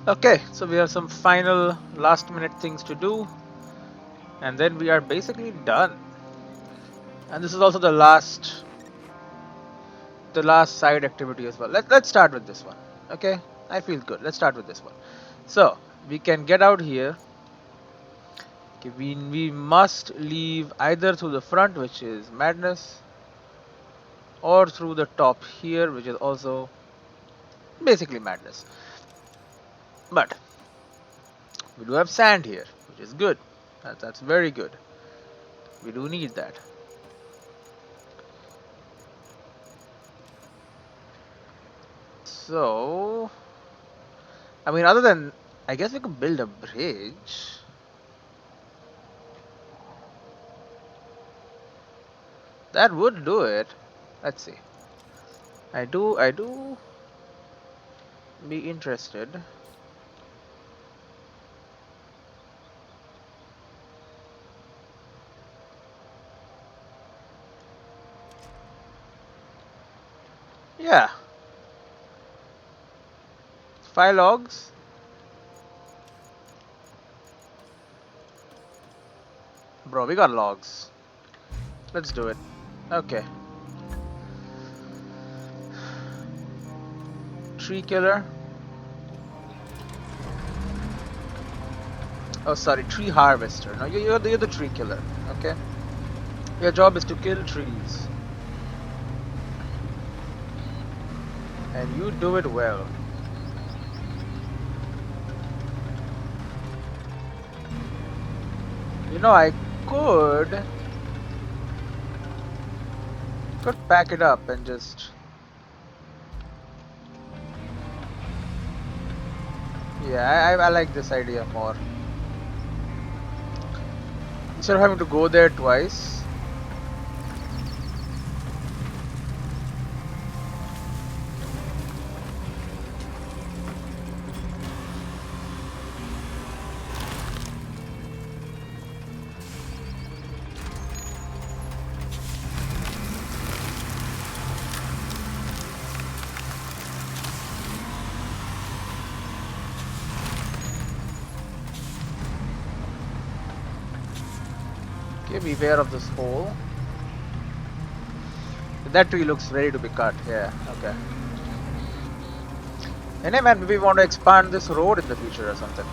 Okay, so we have some final last minute things to do, and then we are basically done. And this is also the last side activity as well. Let's start with this one. Okay, I feel good. Let's start with this one. So we can get out here. Okay, we must leave either through the front, which is madness, or through the top here, which is also basically madness. But we do have sand here, which is good. That's very good. We do need that. So, I mean, other than, I guess we could build a bridge. That would do it. Let's see. I do be interested. Yeah, 5 logs. Bro, we got logs. Let's do it. Okay. Tree killer. Oh, sorry, tree harvester. No, you're the tree killer. Okay. Your job is to kill trees, and you do it well. I could pack it up and just, yeah, I like this idea more. Instead of having to go there twice. Okay, beware of this hole. That tree looks ready to be cut. Yeah, okay. And hey man, maybe we want to expand this road in the future or something.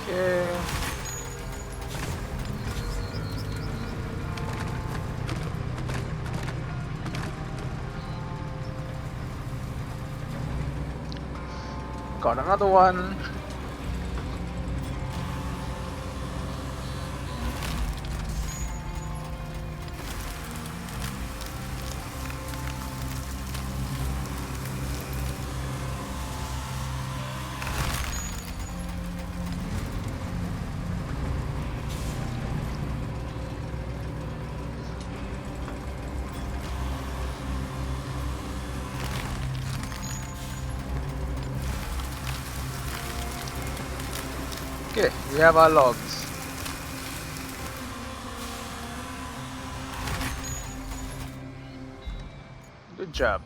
Okay. Got another one. Okay, we have our logs. Good job.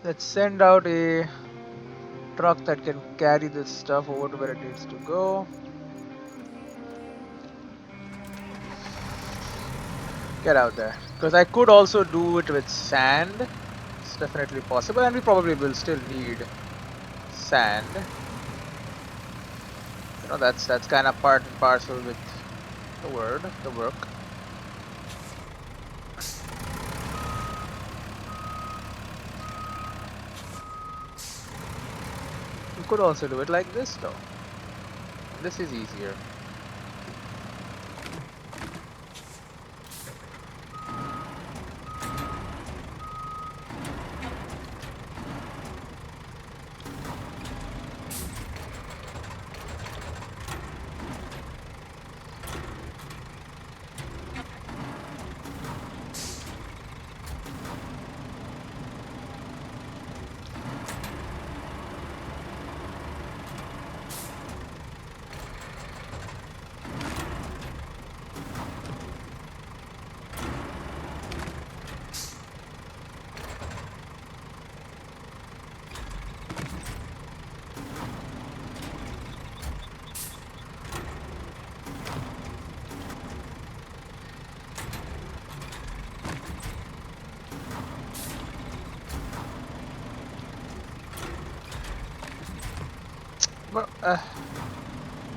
Let's send out a truck that can carry this stuff over to where it needs to go. Get out there. Because I could also do it with sand. It's definitely possible, and we probably will still need sand. That's kind of part and parcel with the work. You could also do it like this though. This is easier.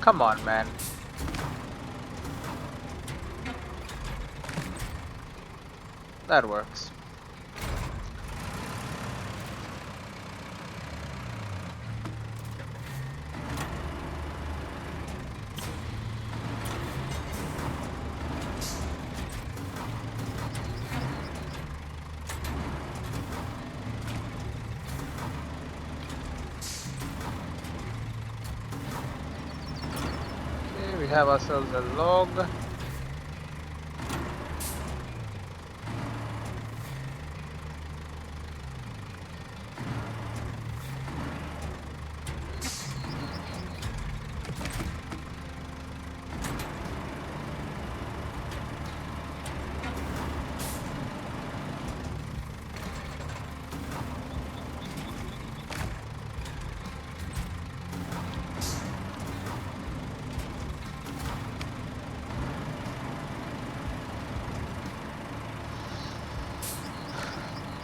Come on, man. That works. Okay, we have ourselves a log.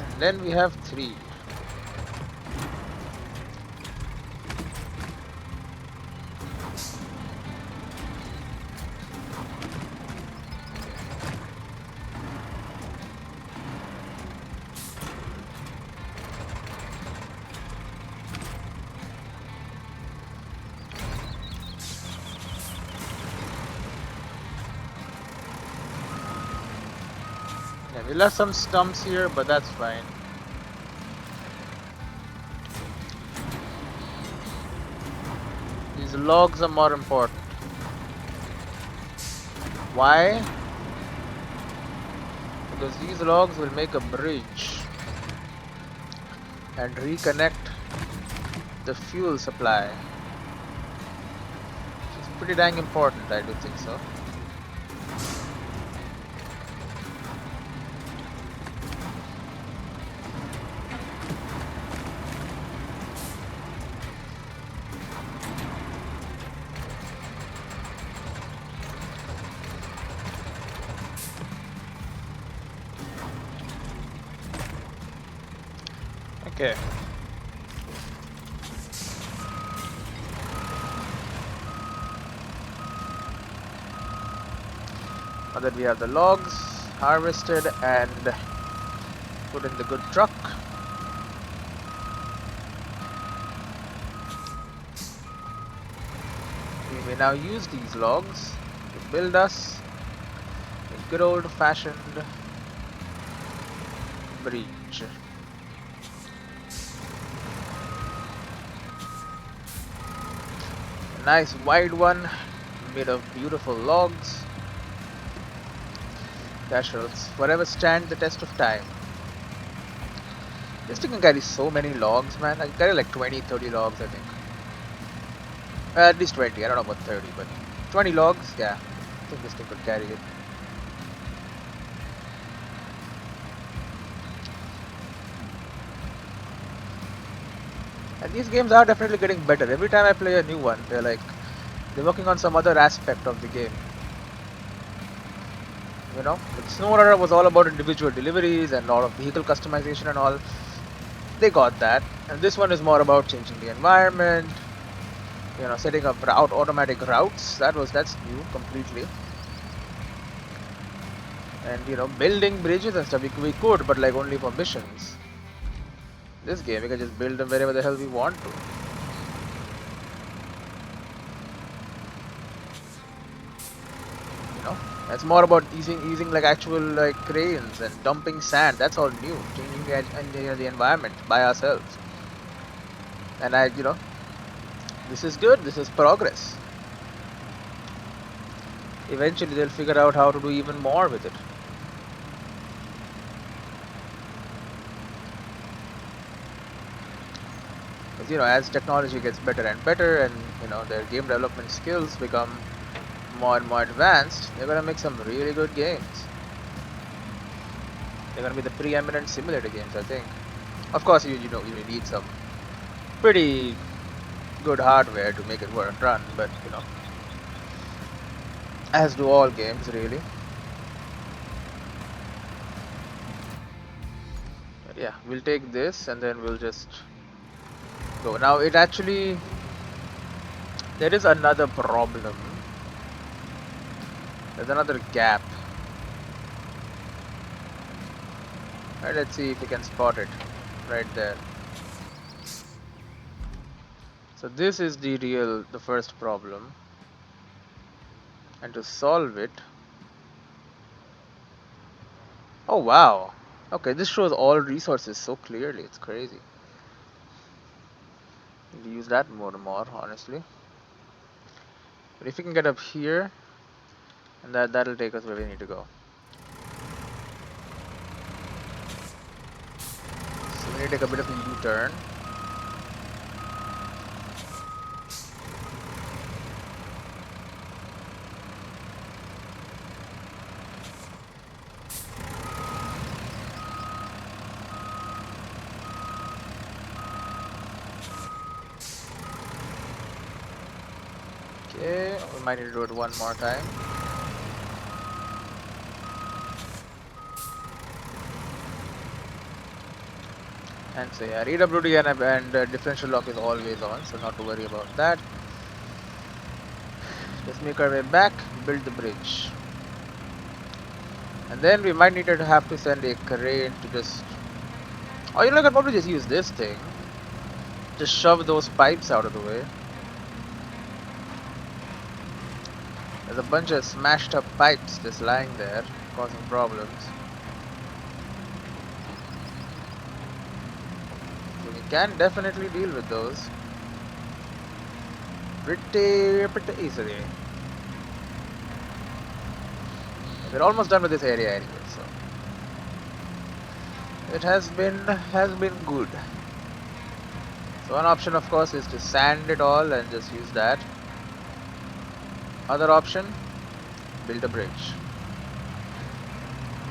And then we have 3. Yeah, we left some stumps here, but that's fine. These logs are more important. Why? Because these logs will make a bridge and reconnect the fuel supply. Which is pretty dang important, I do think so. Okay. Now that we have the logs harvested and put in the good truck, we may now use these logs to build us a good old-fashioned bridge. A nice wide one made of beautiful logs that shall forever stand the test of time. This thing can carry so many logs, man. I can carry like 20-30 logs, I think. At least 20, I don't know about 30, but 20 logs, yeah. I think this thing could carry it. And these games are definitely getting better. Every time I play a new one, they're working on some other aspect of the game. You know, like SnowRunner was all about individual deliveries and a lot of vehicle customization and all. They got that. And this one is more about changing the environment, you know, setting up automatic routes. That's new completely. And you know, building bridges and stuff we could, but like only for missions. This game we can just build them wherever the hell we want to. You know, it's more about using like actual like cranes and dumping sand. That's all new. Changing the environment by ourselves. And you know, this is good. This is progress. Eventually, they'll figure out how to do even more with it. Because you know, as technology gets better and better, and you know, their game development skills become more and more advanced, they're gonna make some really good games. They're gonna be the preeminent simulator games, I think. Of course, you know, you need some pretty good hardware to make it run, but you know, as do all games, really. But yeah, we'll take this and then we'll just go. Now it actually There is another problem. There's another gap. Right, let's see if we can spot it. Right there. So this is the first problem. And to solve it... Oh wow! Okay, this shows all resources so clearly, it's crazy. We'll use that more and more, honestly. But if we can get up here, and that'll take us where we need to go. So we need to take a bit of a U-turn. Okay, we might need to do it one more time. And so yeah, EWD and differential lock is always on, so not to worry about that. Let's make our way back, build the bridge. And then we might need to have to send a crane to just... Oh, you know, I could probably just use this thing. Just shove those pipes out of the way. There's a bunch of smashed up pipes just lying there, causing problems. So we can definitely deal with those pretty easily. We're almost done with this area anyway, so it has been good. So one option, of course, is to sand it all and just use that. Other option, build a bridge.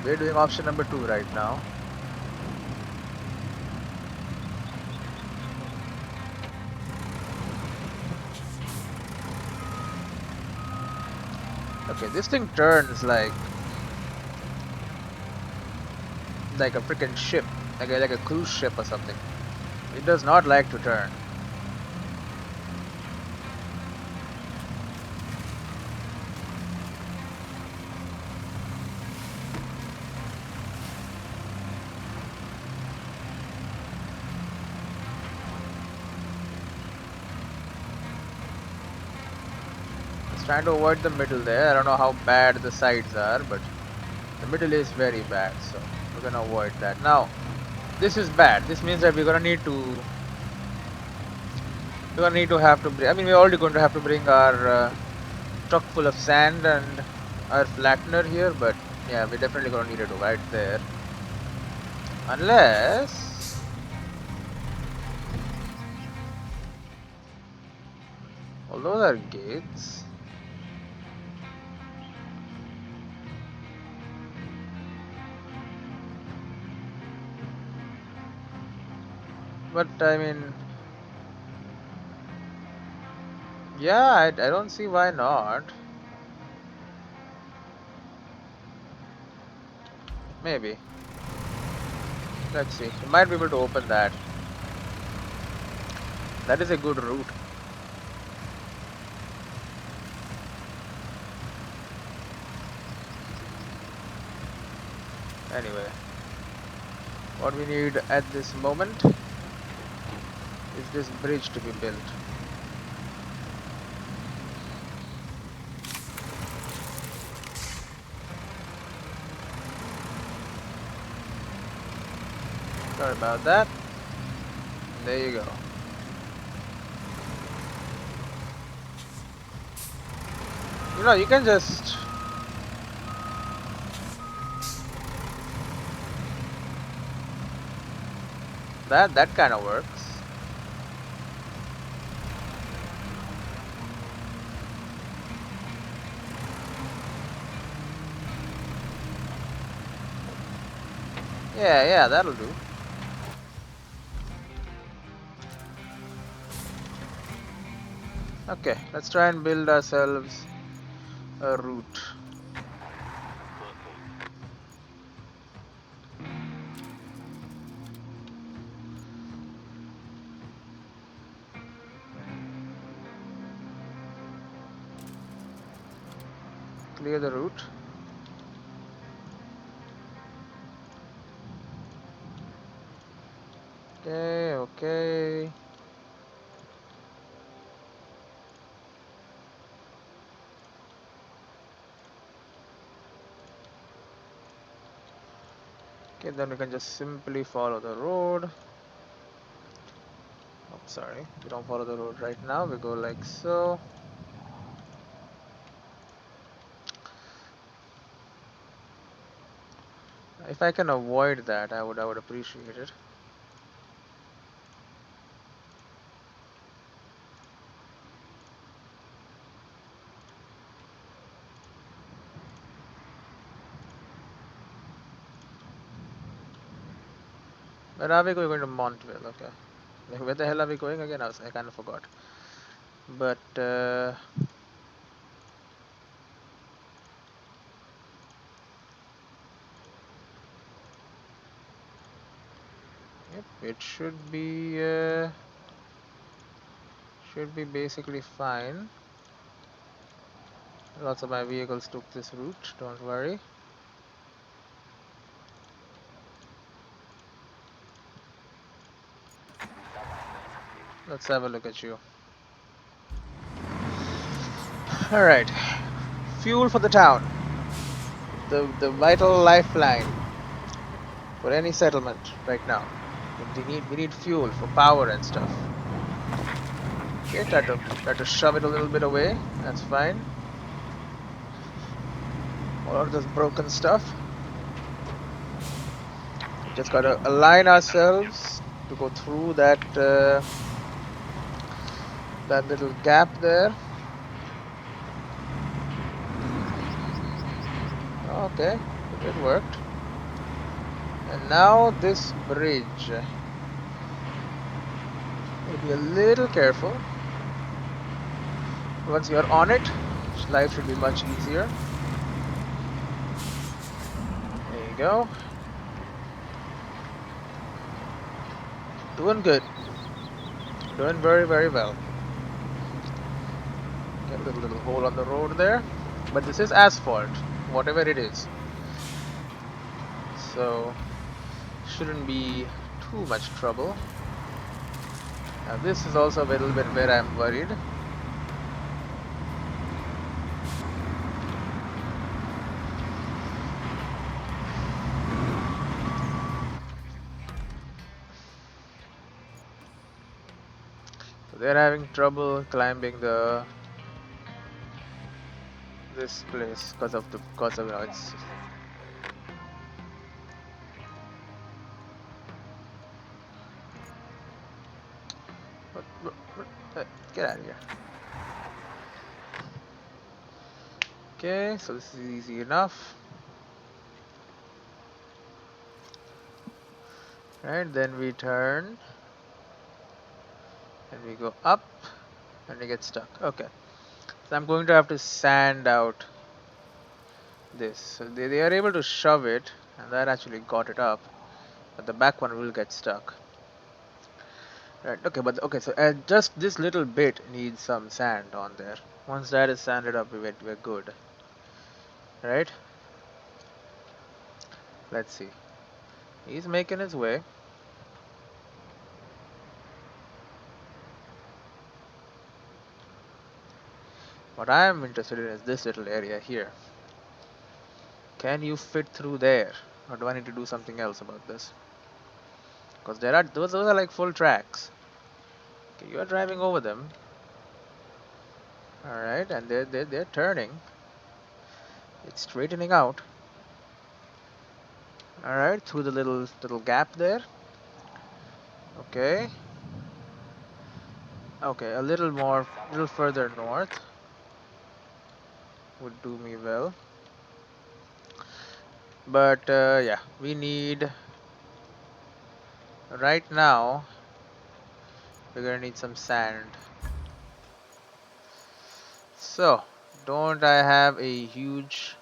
We're doing option number 2 right now. Okay, this thing turns like a freaking ship, like a cruise ship or something. It does not like to turn. Trying to avoid the middle there. I don't know how bad the sides are, but the middle is very bad, so we're gonna avoid that. Now, this is bad. This means that we're gonna need to bring, I mean, we're already going to have to bring our truck full of sand and our flattener here, but yeah, we're definitely gonna need it right there. Unless... Well, those are gates. But I mean, yeah, I don't see why not. Maybe. Let's see. We might be able to open that. That is a good route. Anyway, what we need at this moment is this bridge to be built. Sorry about that. There you go. You know, you can just... That kind of works. Yeah, that'll do. Okay, let's try and build ourselves a route. clear the route. Okay, okay. Okay, then we can just simply follow the road. Oh, sorry, we don't follow the road right now. We go like so. If I can avoid that, I would appreciate it. Where are we going to Montville? Okay. Like, where the hell are we going again? I kind of forgot. But yep, it should be basically fine. Lots of my vehicles took this route. Don't worry. Let's have a look at you. All right. Fuel for the town. The vital lifeline for any settlement right now. We need fuel for power and stuff. Okay, try to shove it a little bit away. That's fine. All of this broken stuff. Just gotta align ourselves to go through that that little gap there. Okay, it worked. And now this bridge. Be a little careful. Once you're on it, life should be much easier. There you go. Doing good. Doing very, very well. Get a little hole on the road there. But this is asphalt, whatever it is. So, shouldn't be too much trouble. Now this is also a little bit where I'm worried. So they're having trouble climbing this place because of you know it's get out of here. Okay, so this is easy enough. Right, then we turn and we go up and we get stuck. Okay, so I'm going to have to sand out this. So they are able to shove it, and that actually got it up, but the back one will get stuck. Right, okay, but okay, so just this little bit needs some sand on there. Once that is sanded up, we're good. Right? Let's see. He's making his way. What I am interested in is this little area here. Can you fit through there? Or do I need to do something else about this? Because there are those are like full tracks. Okay, you are driving over them. Alright, and they're turning. It's straightening out. Alright, through the little gap there. Okay. Okay, a little further north would do me well. But yeah, we need right now. We're gonna need some sand. So, don't I have a huge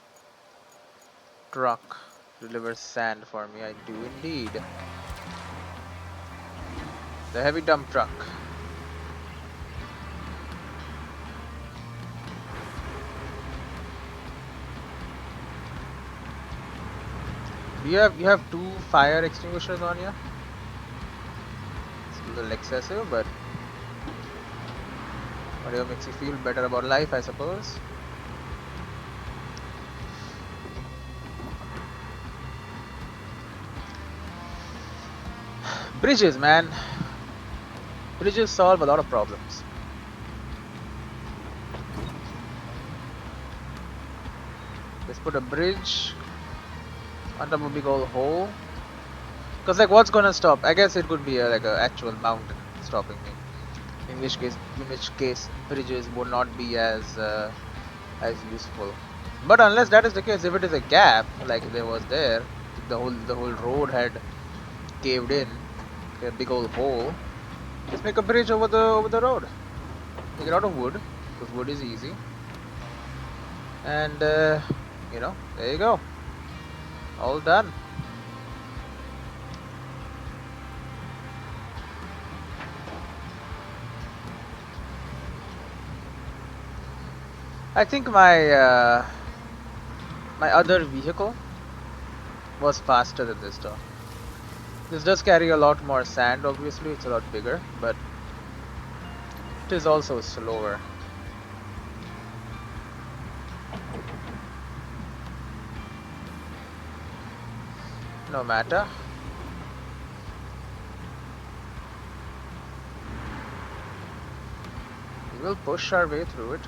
truck deliver sand for me? I do indeed. The heavy dump truck. You have two fire extinguishers on you? It's a little excessive, but whatever makes you feel better about life, I suppose. Bridges, man. Bridges solve a lot of problems. Let's put a bridge on top of a big old hole. Cause like, what's gonna stop? I guess it could be like a actual mountain stopping me. In which case, bridges would not be as useful. But unless that is the case, if it is a gap like there was there, the whole road had caved in, a big old hole. Just make a bridge over the road. Make it out of wood, because wood is easy. And you know, there you go. All done. I think my other vehicle was faster than this though. This does carry a lot more sand, obviously, it's a lot bigger, but it is also slower. No matter. We will push our way through it.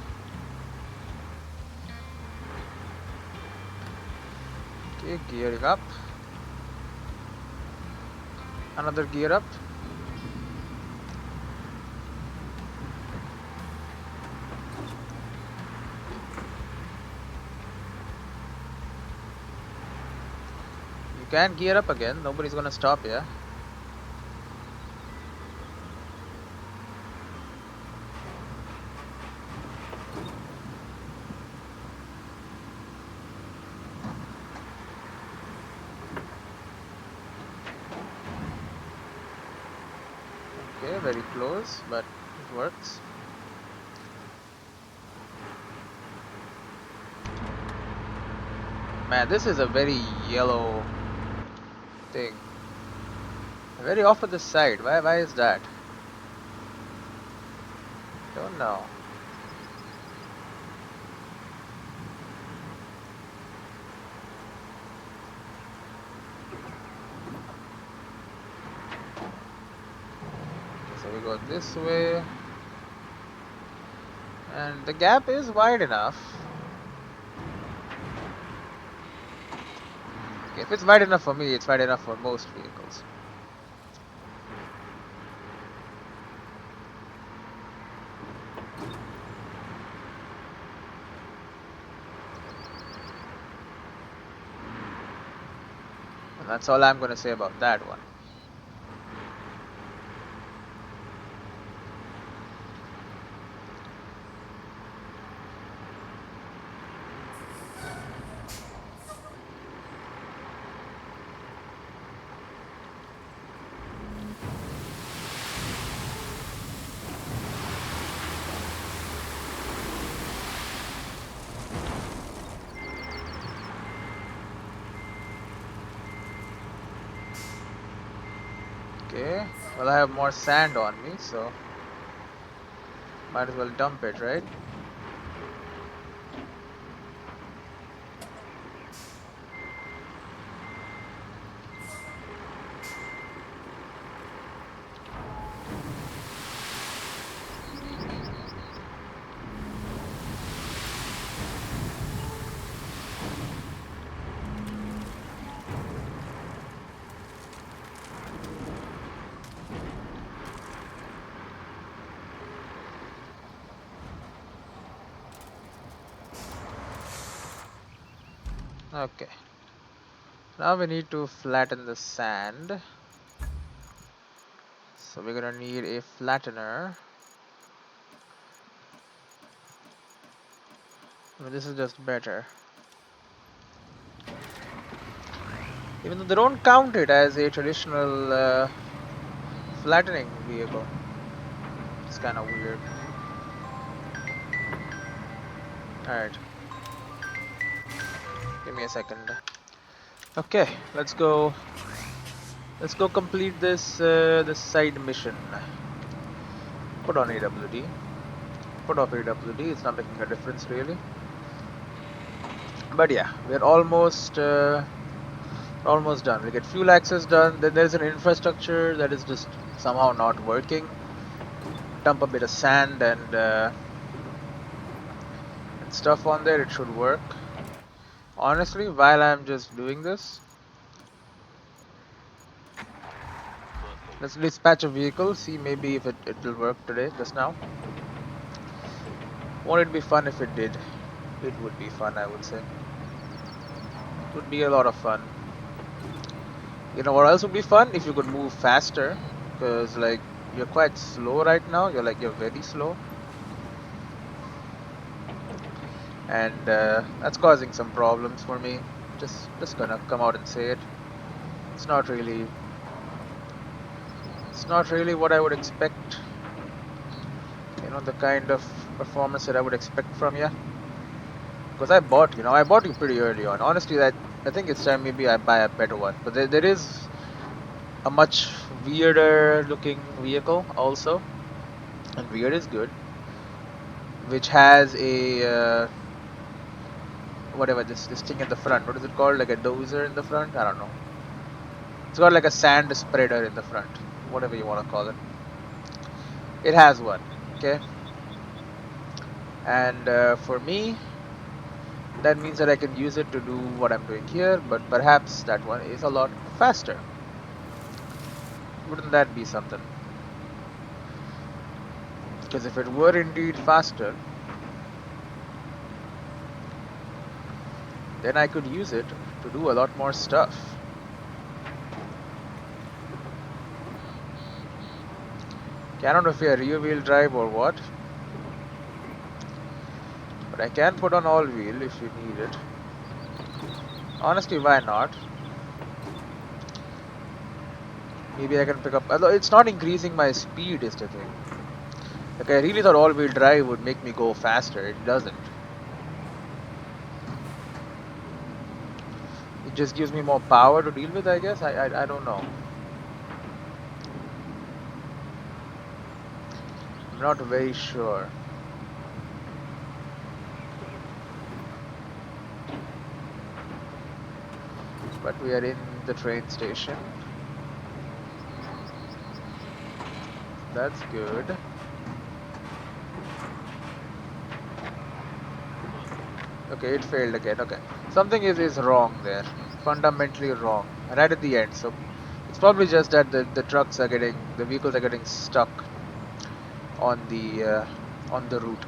Okay, gearing up. Another gear up. You can gear up again, nobody's gonna stop you. Okay, very close, but it works. Man, this is a very yellow thing. Very off to the side. Why is that? Don't know. So we go this way. And the gap is wide enough. Okay, if it's wide enough for me, it's wide enough for most vehicles. And that's all I'm gonna say about that one. Okay, well I have more sand on me, so might as well dump it, right? Okay. Now we need to flatten the sand. So we're gonna need a flattener. I mean, this is just better. Even though they don't count it as a traditional flattening vehicle. It's kind of weird. Alright. Give me a second. Okay, let's go. Let's go complete this side mission. Put on AWD. Put off AWD. It's not making a difference really. But yeah, we're almost done. We get fuel access done. Then there's an infrastructure that is just somehow not working. Dump a bit of sand and stuff on there. It should work. Honestly, while I'm just doing this, let's dispatch a vehicle. See maybe if it will work today. Just now. Won't it be fun if it did? It would be fun, I would say. It would be a lot of fun. You know what else would be fun? If you could move faster. Because, like, you're quite slow right now. You're very slow. And that's causing some problems for me. Just gonna come out and say it. It's not really what I would expect. You know, the kind of performance that I would expect from you. Because I bought you pretty early on. Honestly, I think it's time maybe I buy a better one. But there is a much weirder looking vehicle also, and weird is good, which has a whatever this thing in the front. What is it called? Like a dozer in the front? I don't know. It's got like a sand spreader in the front, whatever you want to call it. It has one, okay. And for me, that means that I can use it to do what I'm doing here, but perhaps that one is a lot faster. Wouldn't that be something? Because if it were indeed faster, then I could use it to do a lot more stuff. Okay, I don't know if you're rear wheel drive or what, but I can put on all wheel if you need it. Honestly, why not? Maybe I can pick up, although it's not increasing my speed is the thing. Like I really thought all wheel drive would make me go faster, it doesn't. It just gives me more power to deal with, I guess. I don't know. I'm not very sure. But we are in the train station. That's good. Okay, it failed again. Okay, something is wrong there, fundamentally wrong, right at the end. So it's probably just that the vehicles are getting stuck on the route.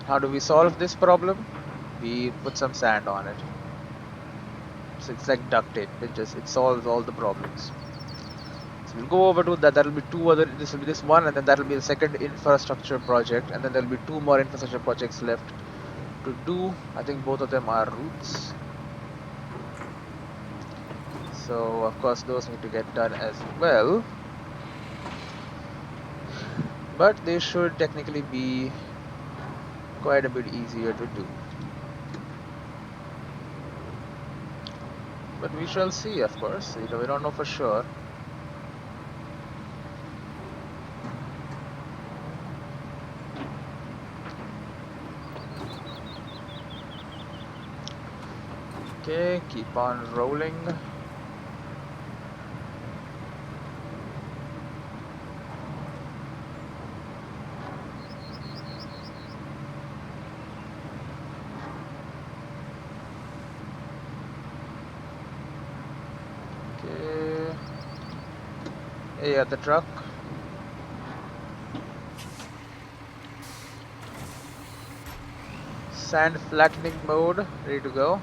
How do we solve this problem? We put some sand on it. So it's like duct tape. It solves all the problems. So we'll go over to that. That'll be two other. This will be this one, and then that'll be the second infrastructure project, and then there'll be two more infrastructure projects left to do. I think both of them are routes. So of course those need to get done as well. But they should technically be quite a bit easier to do. But we shall see, of course. You know, we don't know for sure. Okay, keep on rolling. Okay. Hey, at the truck. Sand flattening mode, ready to go.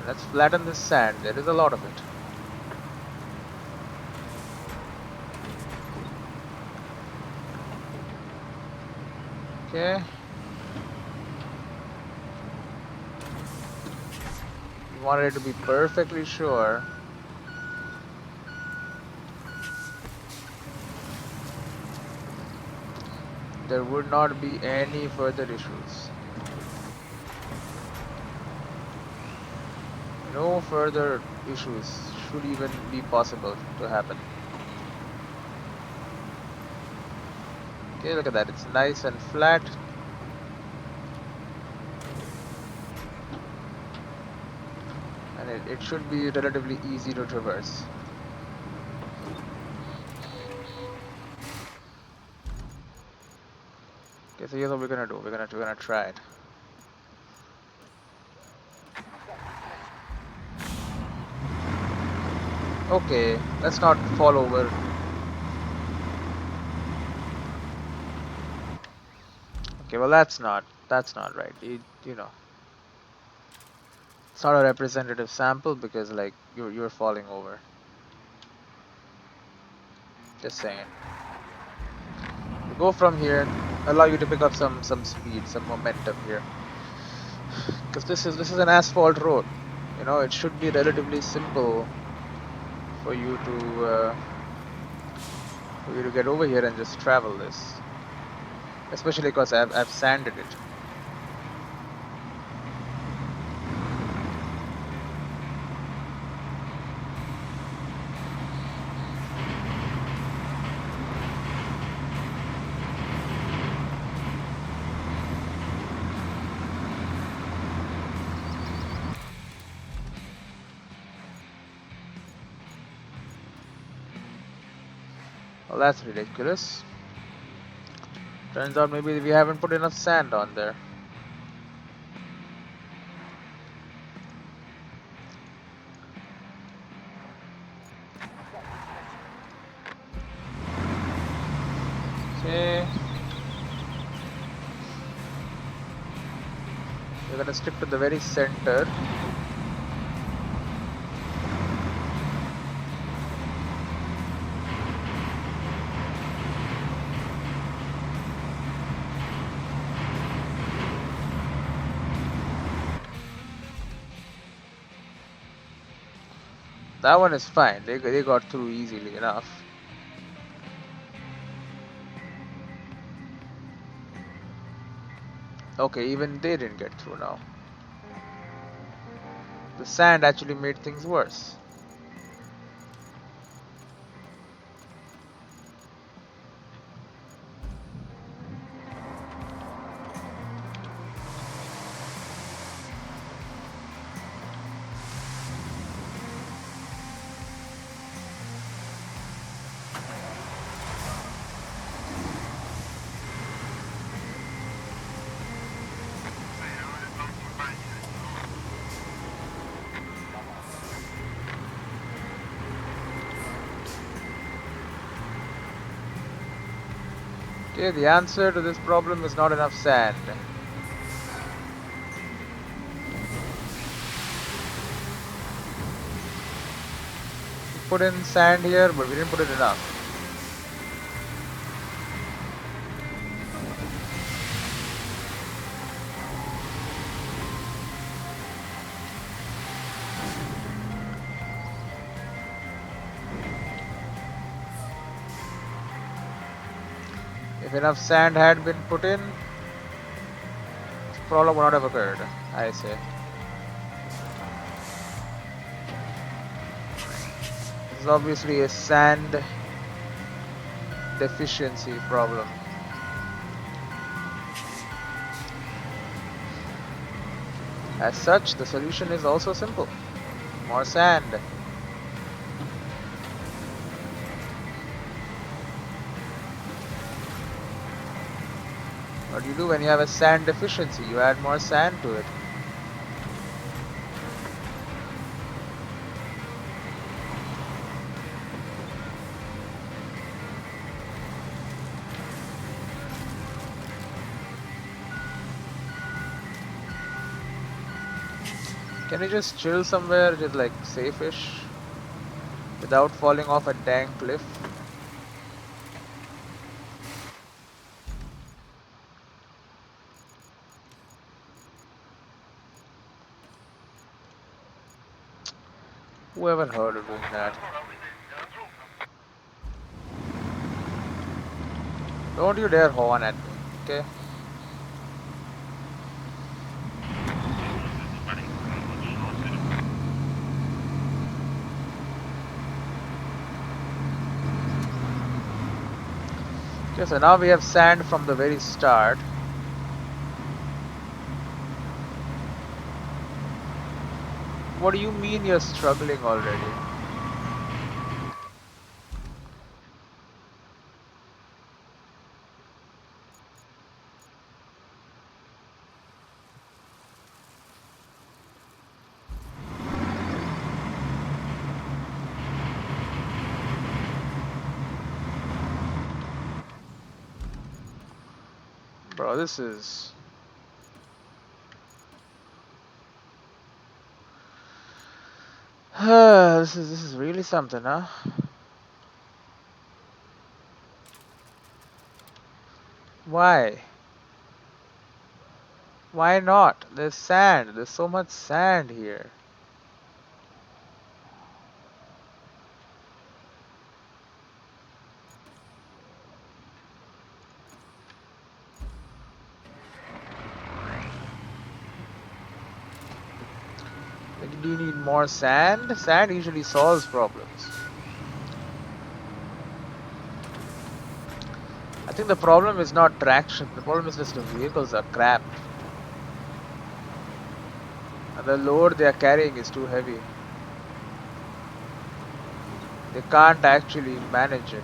Let's flatten this sand. There is a lot of it. Okay. We wanted it to be perfectly sure. There would not be any further issues. No further issues should even be possible to happen. Okay, look at that. It's nice and flat. And it should be relatively easy to traverse. Okay, so here's what we're gonna do. We're gonna try it. Okay, let's not fall over. Okay, well that's not right. You know, it's not a representative sample because like you're falling over. Just saying. You go from here, allow you to pick up some speed, some momentum here. Because this is an asphalt road. You know, it should be relatively simple for you to get over here and just travel this. Especially because I've sanded it. Well, that's ridiculous. Turns out maybe we haven't put enough sand on there. Okay. We're gonna stick to the very center. That one is fine. They got through easily enough. Okay, even they didn't get through now. The sand actually made things worse. Okay, the answer to this problem is not enough sand. We put in sand here, but we didn't put it enough. If enough sand had been put in, this problem would not have occurred, I say. This is obviously a sand deficiency problem. As such, the solution is also simple. More sand. What do you do when you have a sand deficiency? You add more sand to it. Can you just chill somewhere, just like safe-ish, without falling off a dang cliff? Whoever heard of doing that? Don't you dare horn at me, okay? Okay, so now we have sand from the very start. What do you mean you're struggling already? Bro, this is... this is really something, huh? Why? Why not? There's sand. There's so much sand here. Like, do you need more sand? Sand usually solves problems. I think the problem is not traction. The problem is just the vehicles are crap. And the load they are carrying is too heavy. They can't actually manage it.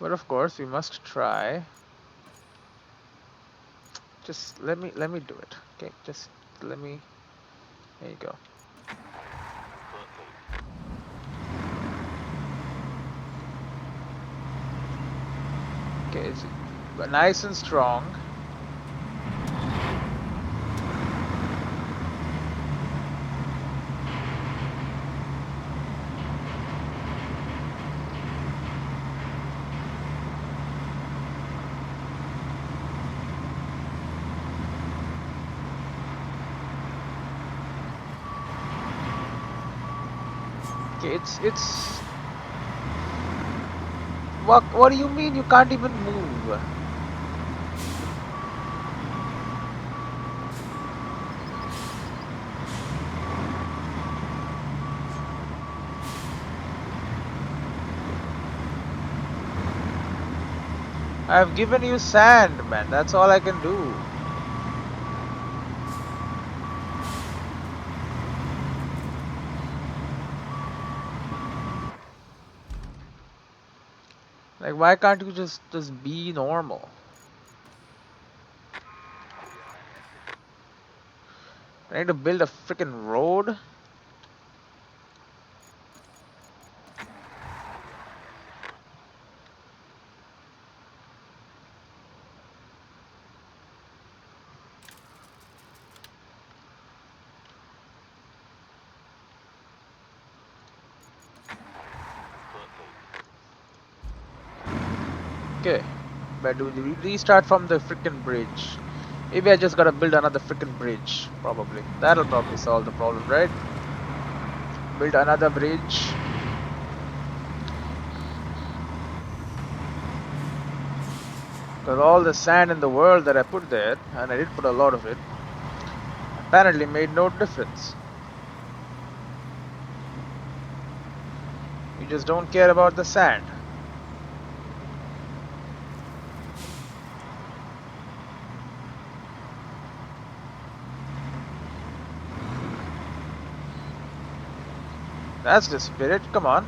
But of course, we must try. Just let me do it. Okay, just let me. There you go. Okay, it's nice and strong. Okay, it's. What do you mean you can't even move? I've given you sand, man. That's all I can do. Like, why can't you just be normal? I need to build a freaking road. Okay, but do we restart from the freaking bridge? Maybe I just gotta build another freaking bridge. Probably. That'll probably solve the problem, right? Build another bridge. Because all the sand in the world that I put there, and I did put a lot of it, apparently made no difference. You just don't care about the sand. That's the spirit, come on.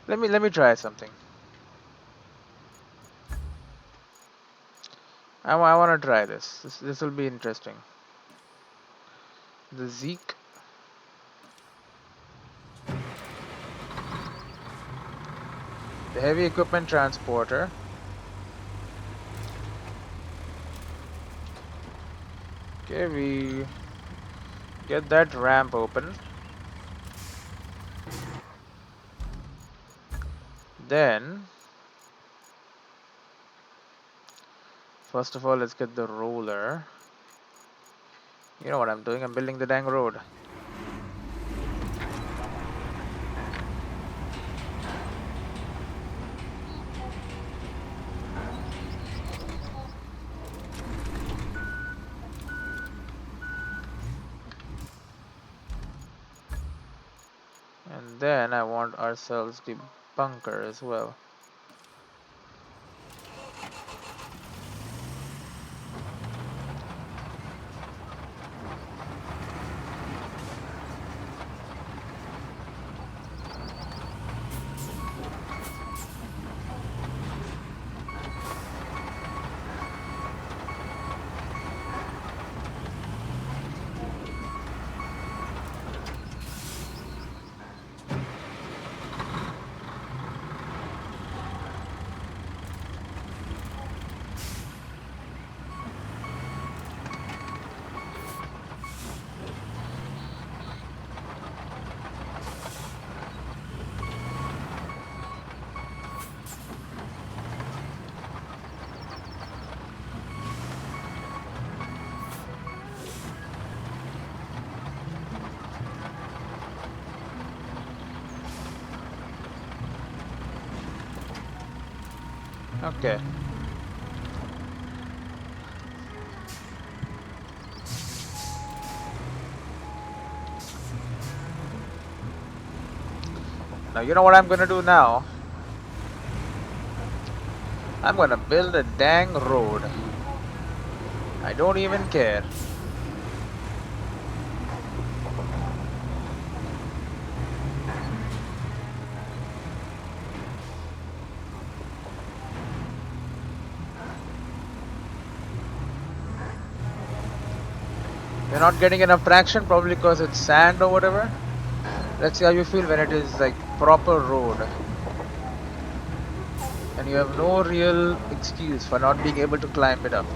Let me try something. I want to try this. This will be interesting. The Zeke. The heavy equipment transporter. Okay, we get that ramp open. Then First of all, let's get the roller. You know what I'm doing, I'm building the dang road. And then I want ourselves the bunker as well. Okay. Now you know what I'm gonna do now? I'm gonna build a dang road. I don't even care. You're not getting enough traction, probably because it's sand or whatever. Let's see how you feel when it is like proper road. And you have no real excuse for not being able to climb it up.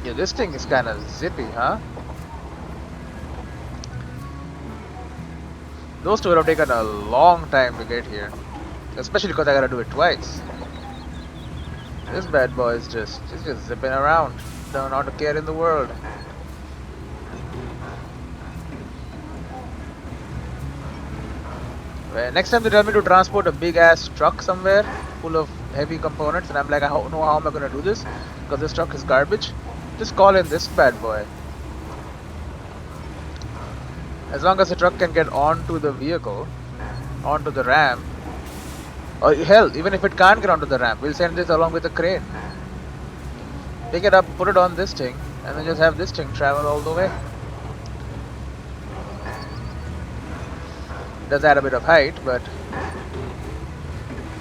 Yeah, this thing is kind of zippy, huh? Those two would have taken a long time to get here. Especially because I gotta do it twice. This bad boy is just zipping around. Not a care in the world. Well, next time they tell me to transport a big ass truck somewhere full of heavy components and I'm like, I don't know how am I gonna do this because this truck is garbage. Just call in this bad boy. As long as the truck can get onto the vehicle, onto the ramp, or hell, even if it can't get onto the ramp, we'll send this along with a crane. Pick it up, put it on this thing, and then just have this thing travel all the way. Does add a bit of height, but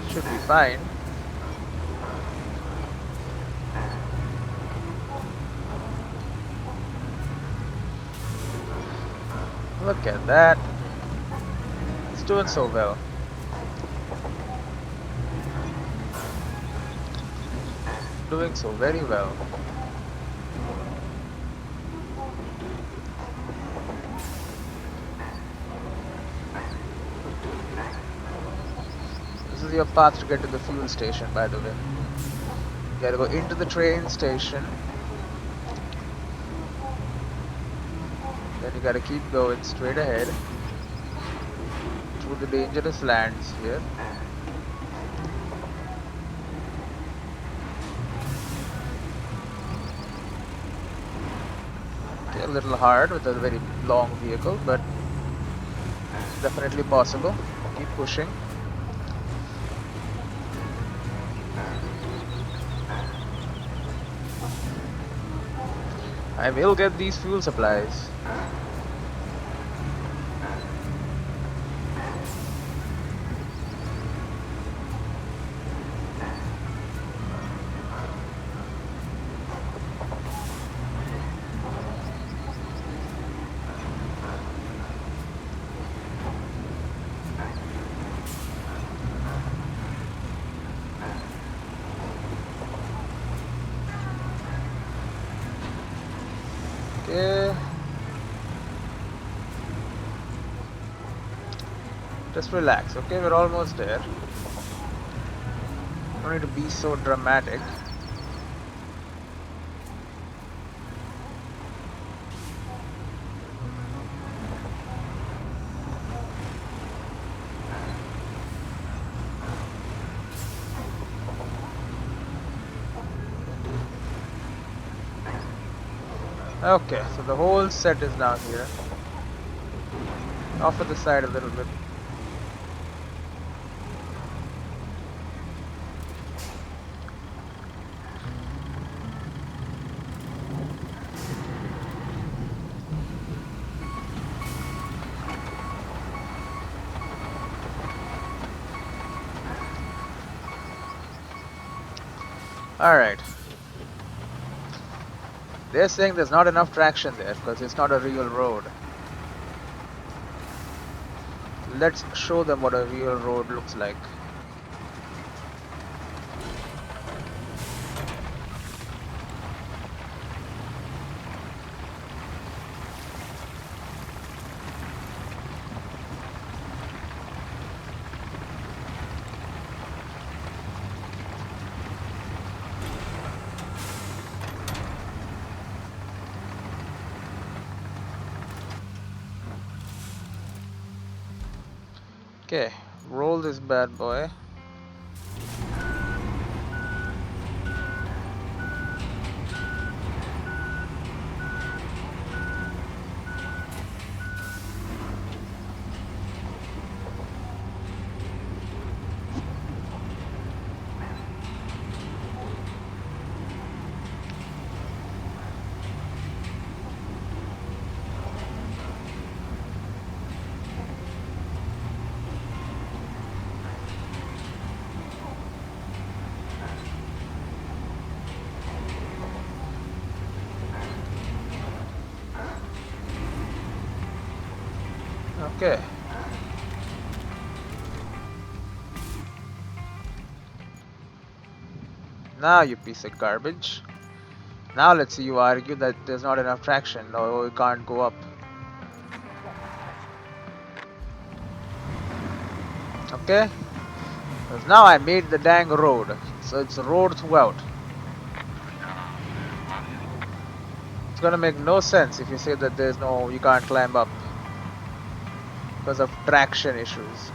should be fine. Look at that. It's doing so well. Doing so very well. This is your path to get to the fuel station, by the way. You gotta go into the train station. Then you gotta keep going straight ahead through the dangerous lands here. Okay, a little hard with a very long vehicle, but it's definitely possible. Keep pushing. I will get these fuel supplies. Okay. Just relax, okay? We're almost there. Don't need to be so dramatic. Okay, so the whole set is down here. Off to the side a little bit. Alright. They're saying there's not enough traction there because it's not a real road. Let's show them what a real road looks like. Okay, roll this bad boy. Okay. Now you piece of garbage. Now let's see you argue that there's not enough traction or we can't go up. Okay? Because now I made the dang road. So it's a road throughout. It's gonna make no sense if you say that there's no, you can't climb up. Because of traction issues.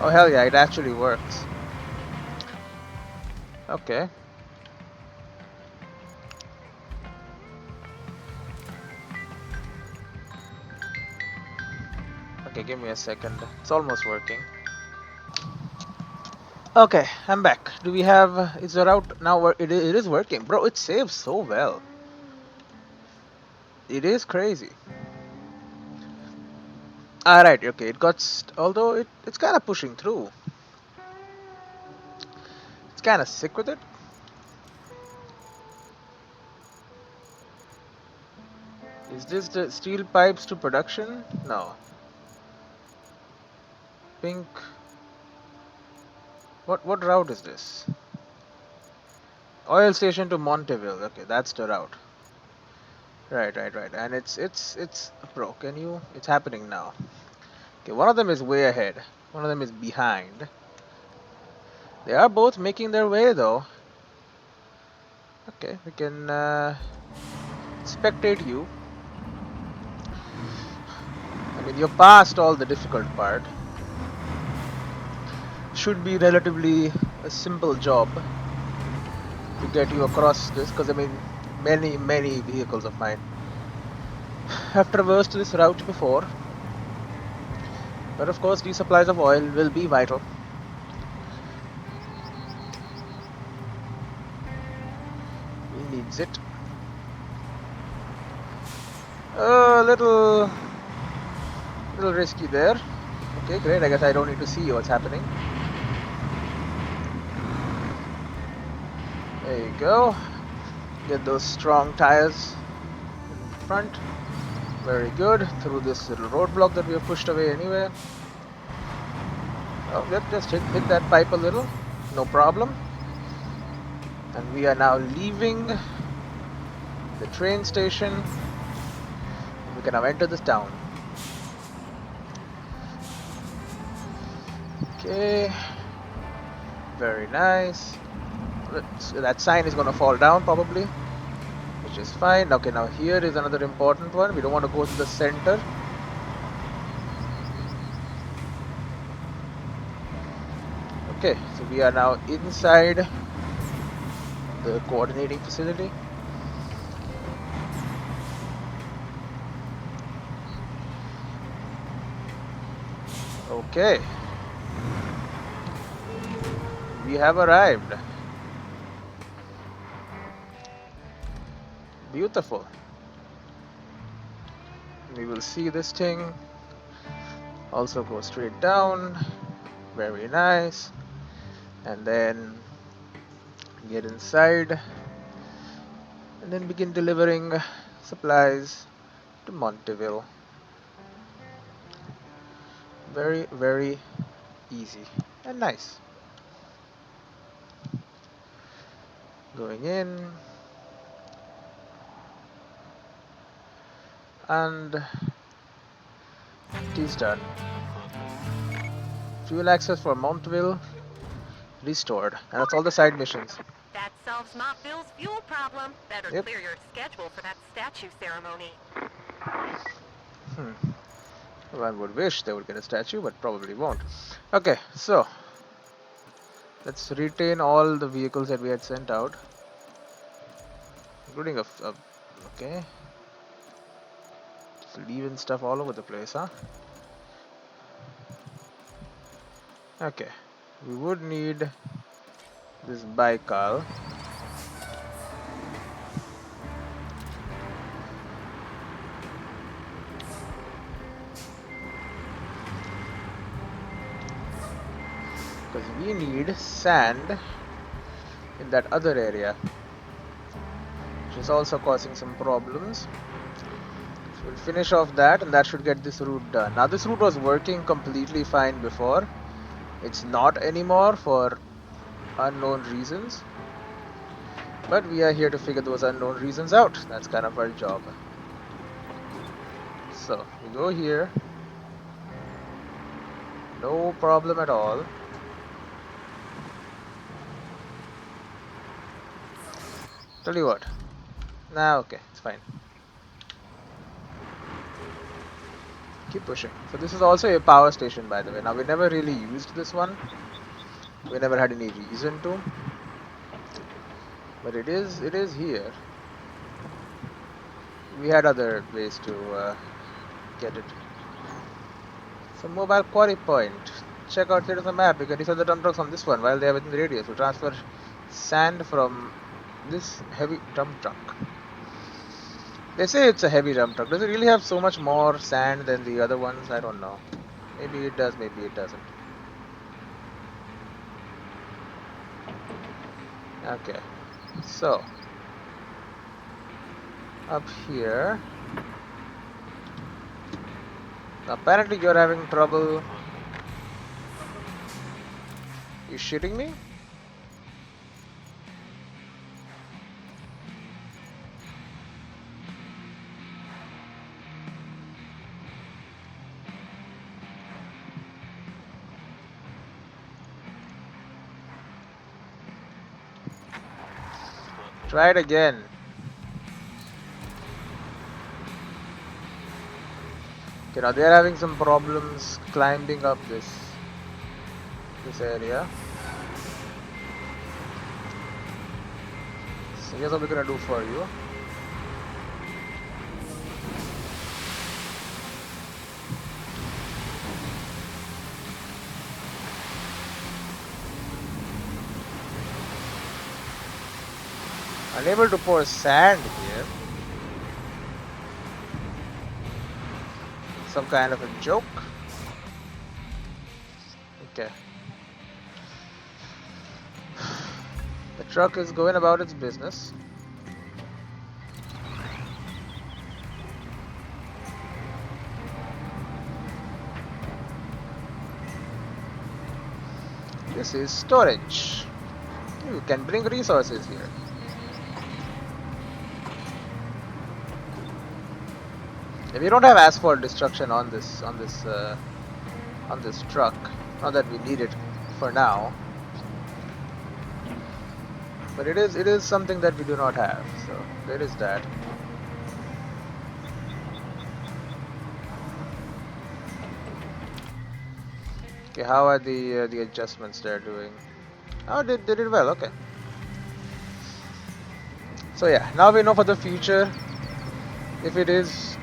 Oh hell yeah, it actually works. Okay. Okay, give me a second. It's almost working. Okay, I'm back. Do we have... is the route now... it is working. Bro, it saves so well. It is crazy. Alright, okay, it got... although it's kind of pushing through. It's kind of sick with it. Is this the steel pipes to production? No. Pink... What route is this? Oil station to Monteville. Okay, that's the route. Right. And it's... bro, can you... it's happening now. Okay, one of them is way ahead. One of them is behind. They are both making their way though. Okay, we can spectate you. I mean, you're past all the difficult part. Should be relatively a simple job to get you across this, because I mean, many vehicles of mine have traversed this route before. But of course, these supplies of oil will be vital. He needs it. A little risky there. Okay, great. I guess I don't need to see what's happening. There you go. Get those strong tires in front. Very good. Through this little roadblock that we have pushed away anyway. Oh, yep, just hit that pipe a little. No problem. And we are now leaving the train station Okay, now enter this town. Okay, very nice. So that sign is gonna fall down probably, which is fine. Okay, now here is another important one. We don't want to go to the center. Okay, so we are now inside the coordinating facility. Okay, we have arrived. Beautiful. We will see this thing also go straight down. Very nice. And then get inside and then begin delivering supplies to Monteville. Very, very easy and nice. Going in and it is done. Fuel access for Montville restored, and that's all the side missions. That solves Montville's fuel problem. Better Yep. clear your schedule for that statue ceremony. One would wish they would get a statue, but probably won't. Okay, so let's retain all the vehicles that we had sent out, including okay, just leaving stuff all over the place, huh? Okay, we would need this Baikal. Because we need sand in that other area, which is also causing some problems. So we'll finish off that, and that should get this route done. Now this route was working completely fine before. It's not anymore for unknown reasons. But we are here to figure those unknown reasons out. That's kind of our job. So we go here. No problem at all. Tell you what. Nah, okay, it's fine. Keep pushing. So this is also a power station, by the way. Now we never really used this one. We never had any reason to. But it is here. We had other ways to get it. So mobile quarry point. Check out here on the map. You can reset the dump trucks on this one while they are within the radius. We transfer sand from this heavy dump truck. They say it's a heavy dump truck. Does it really have so much more sand than the other ones? I don't know. Maybe it does, maybe it doesn't. Okay. So up here. Apparently you're having trouble. You shitting me? Try it again. Okay, now they're having some problems climbing up this area. So here's what we're gonna do for you. Unable to pour sand here. Some kind of a joke. Okay. The truck is going about its business. This is storage. You can bring resources here. We don't have asphalt destruction on this truck. Not that we need it for now, but it is something that we do not have. So there is that. Okay, how are the adjustments they're doing? Oh, they did well. Okay. So yeah, now we know for the future if it is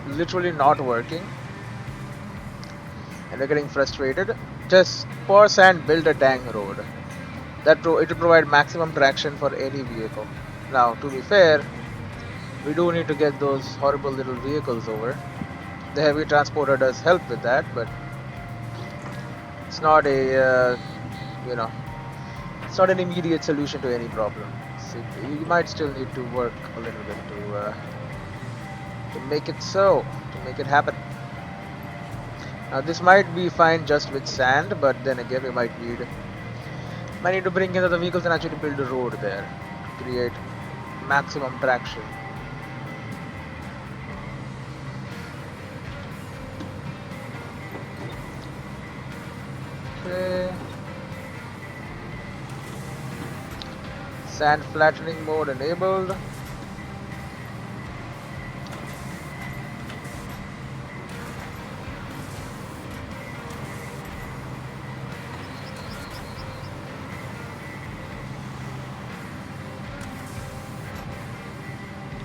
literally not working and we're getting frustrated, just pour sand, build a dang road. It will provide maximum traction for any vehicle. Now, to be fair, we do need to get those horrible little vehicles over. The heavy transporter does help with that, but it's not you know, it's not an immediate solution to any problem. So you might still need to work a little bit to make it so, to make it happen. Now this might be fine just with sand, but then again we might need to bring in other vehicles and actually build a road there to create maximum traction. Okay. Sand flattening mode enabled.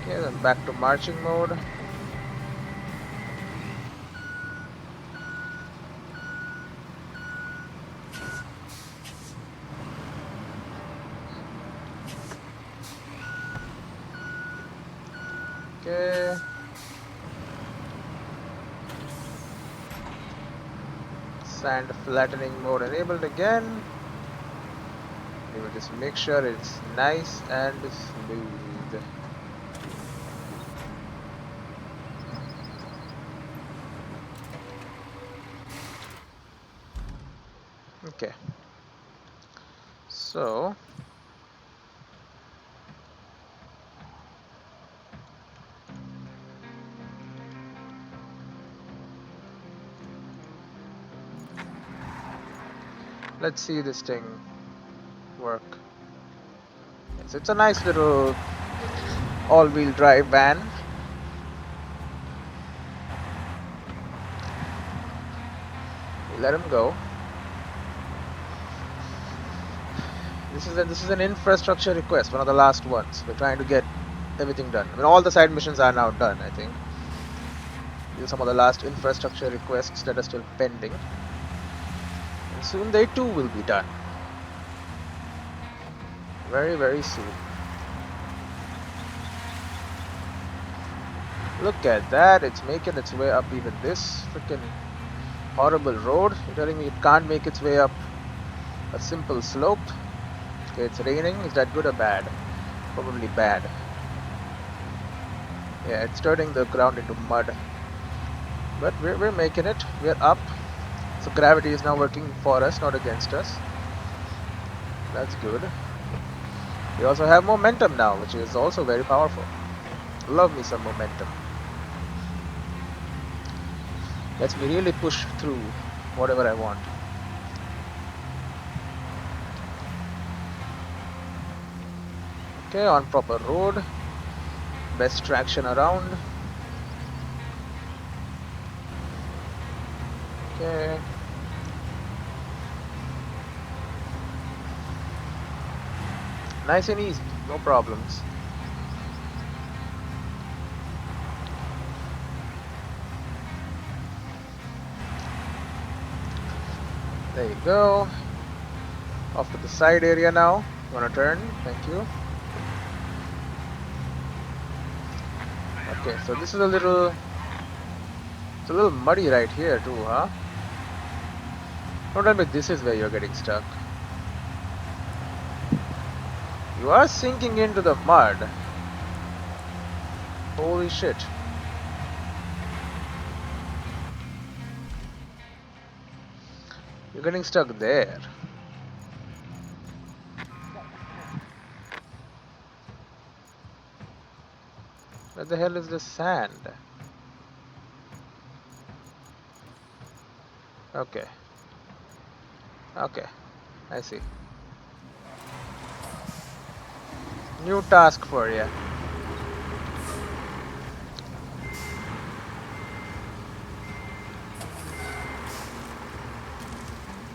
Okay, then back to marching mode. Okay. Sand flattening mode enabled again. We will just make sure it's nice and smooth. Okay. So let's see this thing work. Yes, it's a nice little all-wheel drive van. We let him go. This is an infrastructure request, one of the last ones. We're trying to get everything done. I mean, all the side missions are now done, I think. These are some of the last infrastructure requests that are still pending. And soon they too will be done. Very, very soon. Look at that, it's making its way up even this freaking horrible road. You're telling me it can't make its way up a simple slope? Okay, it's raining. Is that good or bad? Probably bad. Yeah, it's turning the ground into mud. But we're making it. We're up. So gravity is now working for us, not against us. That's good. We also have momentum now, which is also very powerful. Love me some momentum. Lets me really push through whatever I want. Okay, on proper road. Best traction around. Okay. Nice and easy, no problems. There you go. Off to the side area now. Wanna turn? Thank you. Okay, so this is it's a little muddy right here too, huh? Don't tell me this is where you're getting stuck. You are sinking into the mud. Holy shit. You're getting stuck there. Where the hell is the sand? Okay. Okay. I see. New task for you.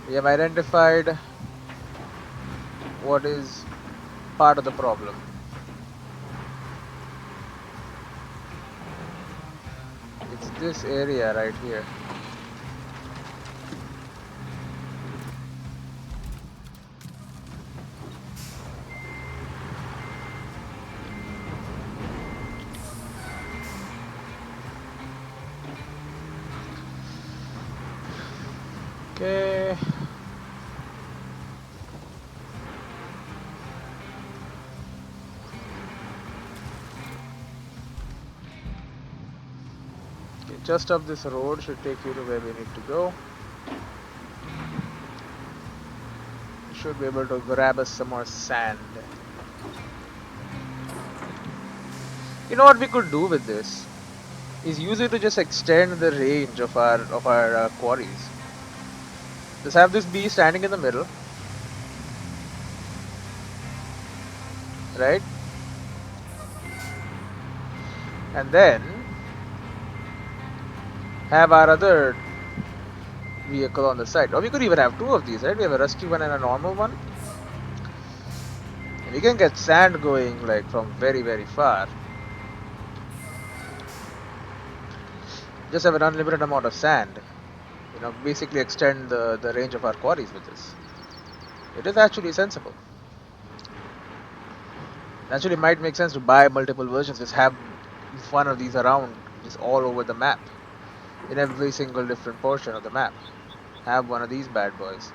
We have identified what is part of the problem. It's this area right here. Okay. Okay, just up this road should take you to where we need to go. You should be able to grab us some more sand. You know what we could do with this? Is use it to just extend the range of our quarries. Just have this bee standing in the middle, right? And then have our other vehicle on the side. Or we could even have two of these, right? We have a rescue one and a normal one. And we can get sand going like from very, very far. Just have an unlimited amount of sand. You know, basically extend the range of our quarries with this. It is actually sensible. Actually, it might make sense to buy multiple versions. Just have one of these around, just all over the map, in every single different portion of the map. Have one of these bad boys.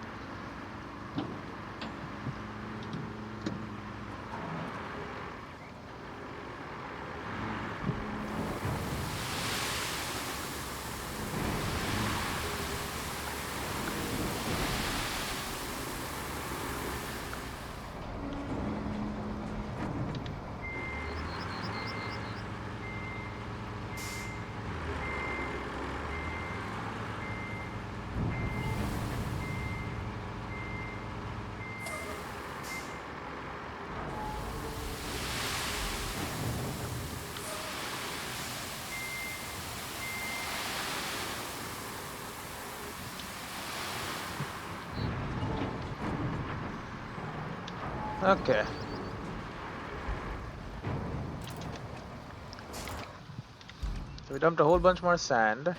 Okay. So we dumped a whole bunch more sand.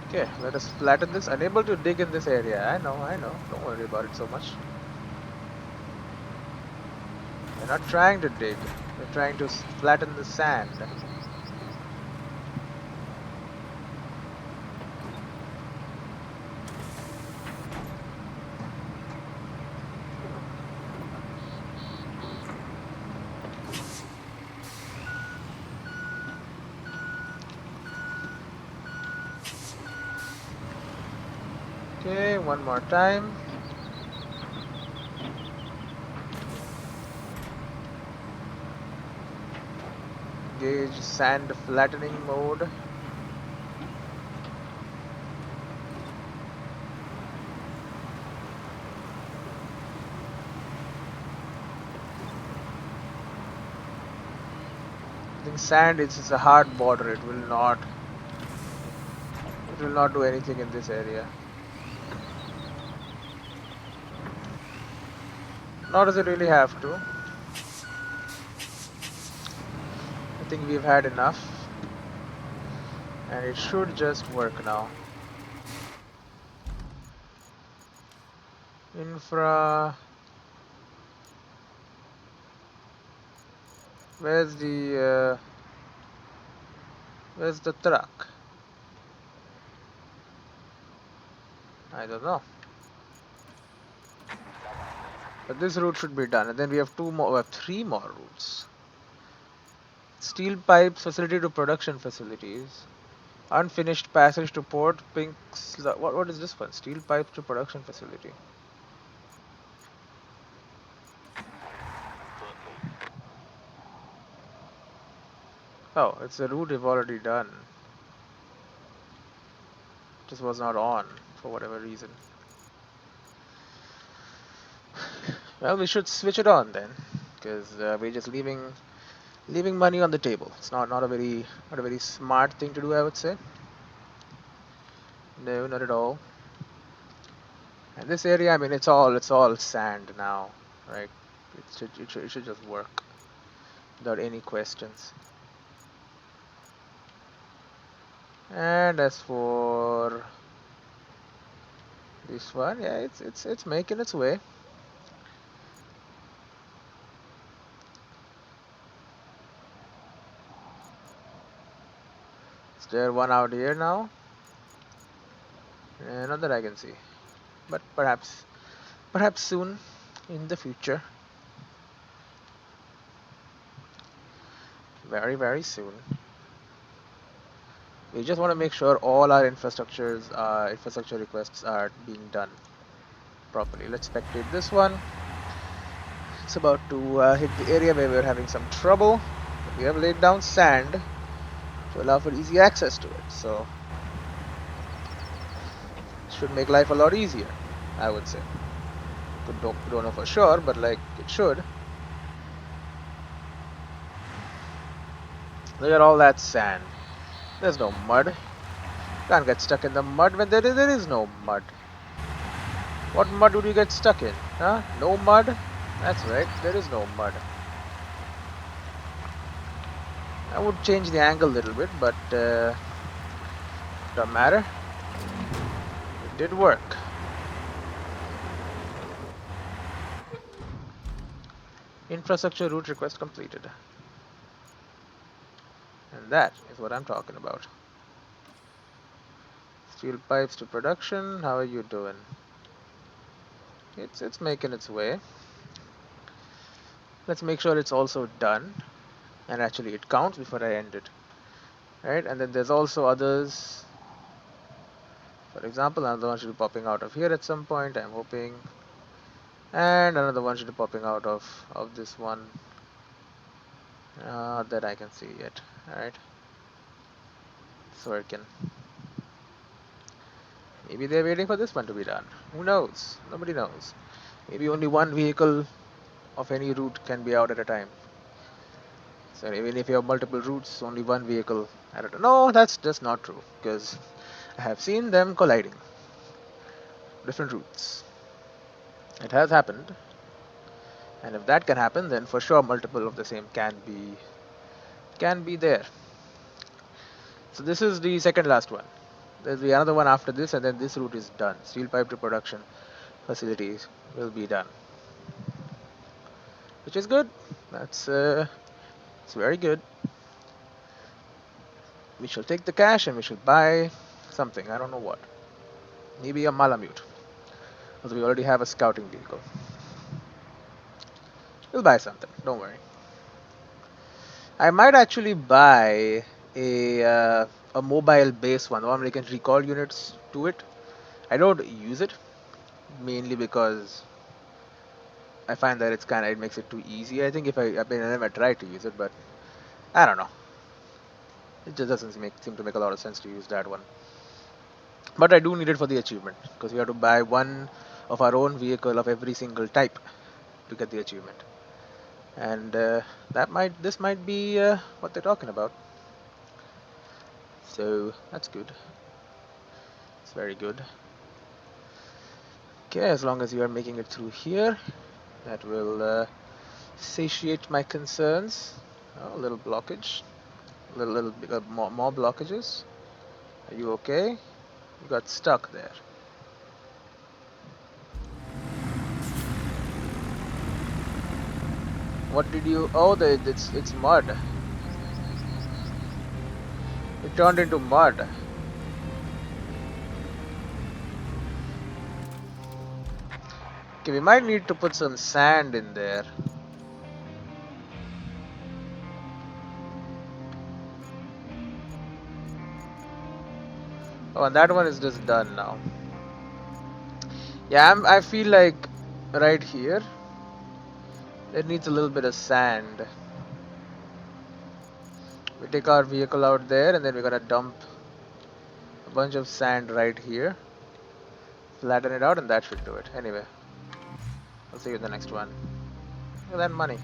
Okay, let us flatten this. Unable to dig in this area. I know, I know. Don't worry about it so much. We're not trying to dig. We're trying to flatten the sand. Okay, one more time. Engage sand flattening mode. I think sand is just a hard border. It will not do anything in this area. Nor does it really have to. I think we've had enough. And it should just work now. Infra. Where's the truck? I don't know. But this route should be done. And then we have three more routes. Steel pipes, facility to production facilities. Unfinished passage to port. What is this one? Steel pipes to production facility. Oh, it's a route we've already done. Just was not on for whatever reason. Well, we should switch it on then, because we're just leaving money on the table. It's not a very smart thing to do, I would say. No, not at all. And this area, I mean, it's all sand now, right? It should just work without any questions. And as for this one, yeah, it's making its way. Is there one out here now? Not that I can see, but perhaps soon in the future. Very, very soon. We just want to make sure all our infrastructure requests are being done properly. Let's spectate this one. It's about to hit the area where we're having some trouble. We have laid down sand to allow for easy access to it, so it should make life a lot easier, I would say. Don't know for sure, but like it should. Look at all that sand. There's no mud. Can't get stuck in the mud when there is no mud. What mud would you get stuck in? Huh? No mud? That's right, there is no mud. I would change the angle a little bit, but doesn't matter. It did work. Infrastructure route request completed. And that is what I'm talking about. Steel pipes to production. How are you doing? It's making its way. Let's make sure it's also done, and actually it counts before I end it. Right, and then there's also others. For example, another one should be popping out of here at some point, I'm hoping. And another one should be popping out of this one. That I can see yet. Alright. It's working. Maybe they're waiting for this one to be done. Who knows? Nobody knows. Maybe only one vehicle of any route can be out at a time. So even if you have multiple routes, only one vehicle at a time. No, that's just not true, because I have seen them colliding. Different routes. It has happened. And if that can happen, then for sure multiple of the same can be there. So this is the second last one. There's the another one after this, and then this route is done. Steel pipe to production facilities will be done, which is good. That's it's very good. We shall take the cash and we shall buy something. I don't know what. Maybe a Malamute, because we already have a scouting vehicle. We'll buy something. Don't worry. I might actually buy a mobile base one, the one where you can recall units to it. I don't use it mainly because I find that it makes it too easy. I think I mean I never tried to use it, but I don't know. It just doesn't seem to make a lot of sense to use that one. But I do need it for the achievement, because we have to buy one of our own vehicle of every single type to get the achievement. And this might be what they're talking about. So that's good. It's very good. Okay, as long as you are making it through here, that will satiate my concerns. Oh, a little blockage. Little bigger, more blockages. Are you okay? You got stuck there. What did you? Oh, it's mud. It turned into mud. Okay, we might need to put some sand in there. Oh, and that one is just done now. Yeah, I feel like right here it needs a little bit of sand. We take our vehicle out there and then we're gonna dump a bunch of sand right here. Flatten it out and that should do it. Anyway, I'll see you in the next one. Look at that money.